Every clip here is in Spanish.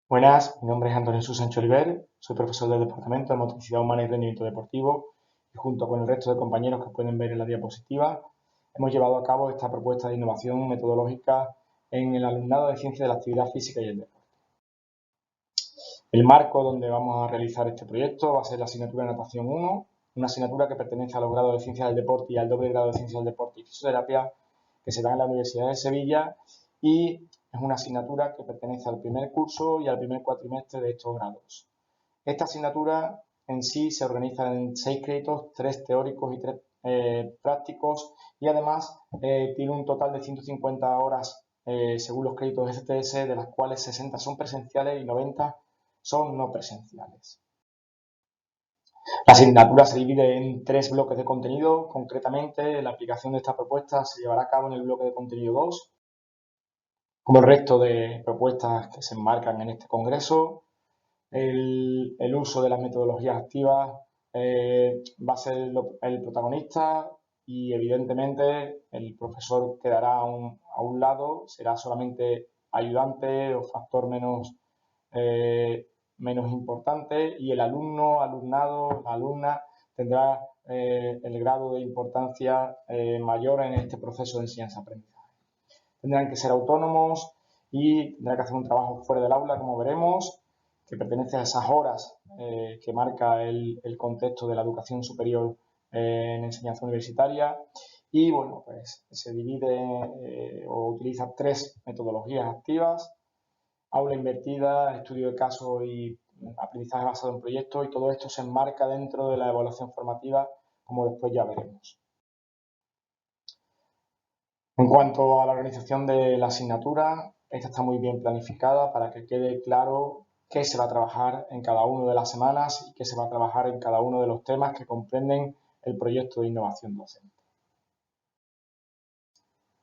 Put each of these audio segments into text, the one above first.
Buenas, mi nombre es Antonio Jesús Sancho Oliver, soy profesor del Departamento de Motricidad Humana y Rendimiento Deportivo y junto con el resto de compañeros que pueden ver en la diapositiva, hemos llevado a cabo esta propuesta de innovación metodológica en el alumnado de Ciencias de la Actividad Física y el Deporte. El marco donde vamos a realizar este proyecto va a ser la asignatura de Natación 1, una asignatura que pertenece a los grados de Ciencias del Deporte y al doble grado de Ciencias del Deporte y Fisioterapia que se da en la Universidad de Sevilla y es una asignatura que pertenece al primer curso y al primer cuatrimestre de estos grados. Esta asignatura en sí se organiza en 6 créditos, 3 teóricos y 3 prácticos y además tiene un total de 150 horas según los créditos STS, de las cuales 60 son presenciales y 90 son no presenciales. La asignatura se divide en 3 bloques de contenido. Concretamente, la aplicación de esta propuesta se llevará a cabo en el bloque de contenido 2, como el resto de propuestas que se enmarcan en este congreso. El uso de las metodologías activas va a ser el protagonista y evidentemente el profesor quedará a un lado, será solamente ayudante o factor menos importante y el alumno, alumnado, la alumna tendrá el grado de importancia mayor en este proceso de enseñanza-aprendizaje. Tendrán que ser autónomos y tendrán que hacer un trabajo fuera del aula, como veremos, que pertenece a esas horas que marca el contexto de la educación superior en enseñanza universitaria. Y bueno, pues se divide o utiliza 3 metodologías activas: aula invertida, estudio de caso y aprendizaje basado en proyectos, y todo esto se enmarca dentro de la evaluación formativa, como después ya veremos. En cuanto a la organización de la asignatura, esta está muy bien planificada para que quede claro qué se va a trabajar en cada una de las semanas y qué se va a trabajar en cada uno de los temas que comprenden el proyecto de innovación docente.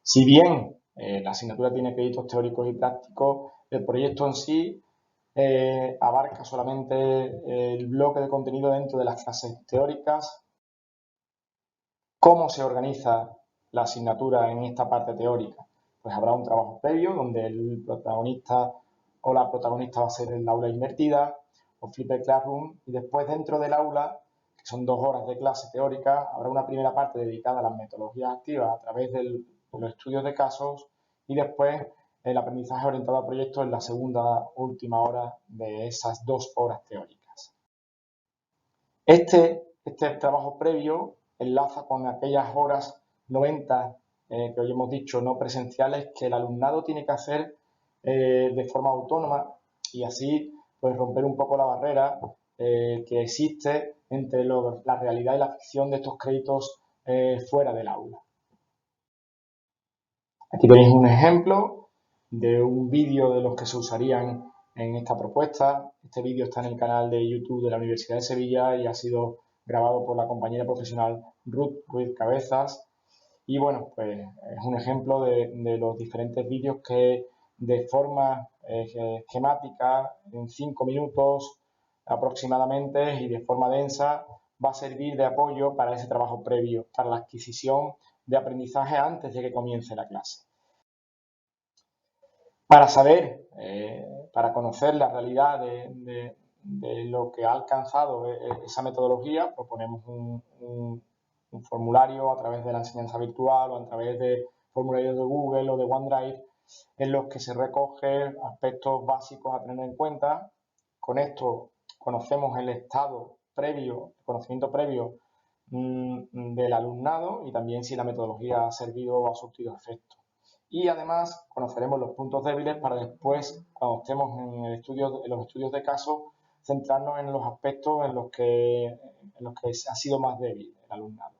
Si bien la asignatura tiene créditos teóricos y prácticos, el proyecto en sí abarca solamente el bloque de contenido dentro de las clases teóricas. ¿Cómo se organiza la asignatura en esta parte teórica? Pues habrá un trabajo previo donde el protagonista o la protagonista va a ser el aula invertida o Flipped Classroom, y después dentro del aula, que son 2 horas de clase teórica, habrá una primera parte dedicada a las metodologías activas a través de los estudios de casos y después el aprendizaje orientado a proyectos en la segunda última hora de esas 2 horas teóricas. Este trabajo previo enlaza con aquellas horas 90 que hoy hemos dicho no presenciales que el alumnado tiene que hacer de forma autónoma y así pues romper un poco la barrera que existe entre la realidad y la ficción de estos créditos fuera del aula. Aquí tenéis un ejemplo de un vídeo de los que se usarían en esta propuesta. Este vídeo está en el canal de YouTube de la Universidad de Sevilla y ha sido grabado por la compañera profesional Ruth Ruiz Cabezas. Y bueno, pues es un ejemplo de los diferentes vídeos que de forma esquemática, en 5 minutos aproximadamente y de forma densa, va a servir de apoyo para ese trabajo previo, para la adquisición de aprendizaje antes de que comience la clase. Para saber, para conocer la realidad de lo que ha alcanzado esa metodología, proponemos un formulario a través de la enseñanza virtual o a través de formularios de Google o de OneDrive, en los que se recogen aspectos básicos a tener en cuenta. Con esto conocemos el estado previo, el conocimiento previo del alumnado y también si la metodología ha servido o ha surtido efecto. Y además conoceremos los puntos débiles para después, cuando estemos en los estudios de caso, centrarnos en los aspectos en los que ha sido más débil el alumnado.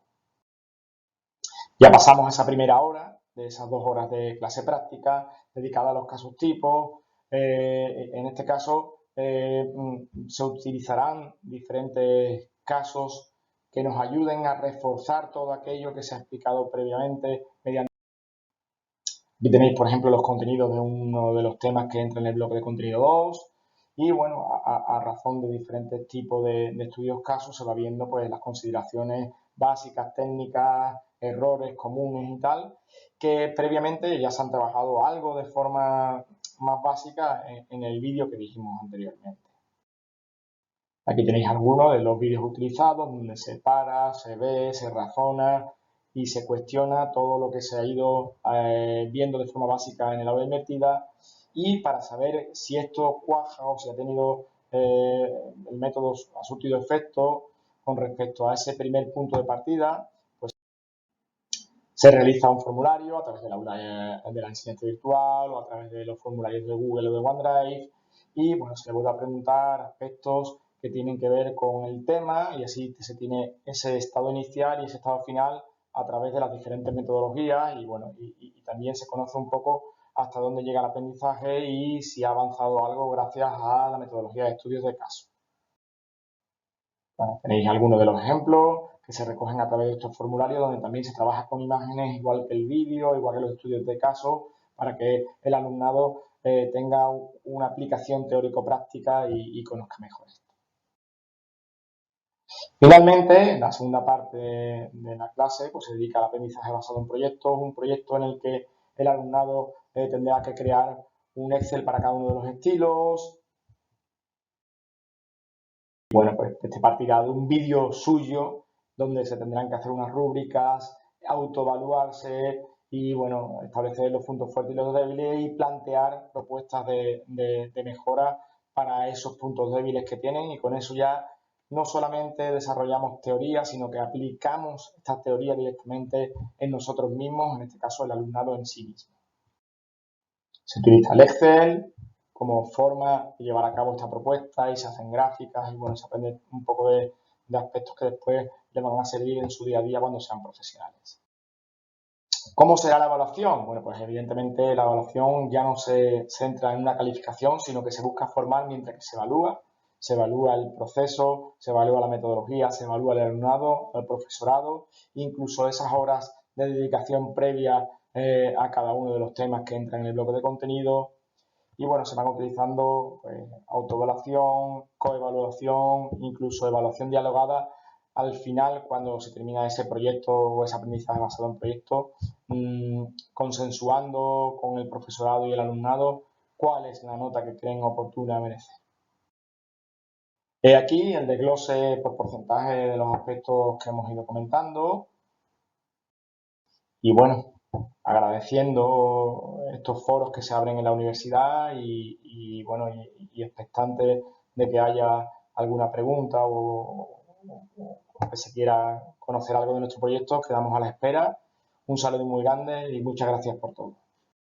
Ya pasamos esa primera hora, de esas 2 horas de clase práctica, dedicada a los casos tipos. En este caso se utilizarán diferentes casos que nos ayuden a reforzar todo aquello que se ha explicado previamente mediante. Aquí tenéis, por ejemplo, los contenidos de uno de los temas que entra en el bloque de contenido 2 y, bueno, a razón de diferentes tipos de estudios casos se va viendo pues las consideraciones básicas, técnicas, errores comunes y tal, que previamente ya se han trabajado algo de forma más básicas en el vídeo que dijimos anteriormente. Aquí tenéis algunos de los vídeos utilizados donde se para, se ve, se razona y se cuestiona todo lo que se ha ido viendo de forma básica en el aula invertida, y para saber si esto cuaja o si ha tenido el método ha surtido efecto con respecto a ese primer punto de partida, pues se realiza un formulario a través del aula de la enseñanza virtual o a través de los formularios de Google o de OneDrive, y bueno, se le vuelve a preguntar aspectos que tienen que ver con el tema, y así se tiene ese estado inicial y ese estado final a través de las diferentes metodologías, y bueno, y también se conoce un poco hasta dónde llega el aprendizaje y si ha avanzado algo gracias a la metodología de estudios de caso. Bueno, tenéis algunos de los ejemplos que se recogen a través de estos formularios, donde también se trabaja con imágenes igual que el vídeo, igual que los estudios de caso, para que el alumnado tenga una aplicación teórico-práctica y conozca mejor esto. Finalmente, en la segunda parte de la clase, pues se dedica al aprendizaje basado en proyectos, un proyecto en el que el alumnado tendrá que crear un Excel para cada uno de los estilos. Bueno, pues este partirá de un vídeo suyo donde se tendrán que hacer unas rúbricas, autoevaluarse y, bueno, establecer los puntos fuertes y los débiles y plantear propuestas de mejora para esos puntos débiles que tienen, y con eso ya no solamente desarrollamos teoría, sino que aplicamos estas teorías directamente en nosotros mismos, en este caso el alumnado en sí mismo. Se utiliza el Excel como forma de llevar a cabo esta propuesta y se hacen gráficas y, bueno, se aprende un poco de aspectos que después le van a servir en su día a día cuando sean profesionales. ¿Cómo será la evaluación? Bueno, pues evidentemente la evaluación ya no se centra en una calificación, sino que se busca formar mientras que se evalúa el proceso, se evalúa la metodología, se evalúa el alumnado, el profesorado, incluso esas horas de dedicación previa a cada uno de los temas que entran en el bloque de contenido. Y bueno, se van utilizando pues, autoevaluación, coevaluación, incluso evaluación dialogada al final, cuando se termina ese proyecto o ese aprendizaje basado en proyectos, consensuando con el profesorado y el alumnado cuál es la nota que creen oportuna merecer. He aquí el desglose por porcentaje de los aspectos que hemos ido comentando. Y bueno, agradeciendo estos foros que se abren en la universidad y bueno, y expectante de que haya alguna pregunta o que se quiera conocer algo de nuestro proyecto. Quedamos a la espera. Un saludo muy grande y muchas gracias por todo.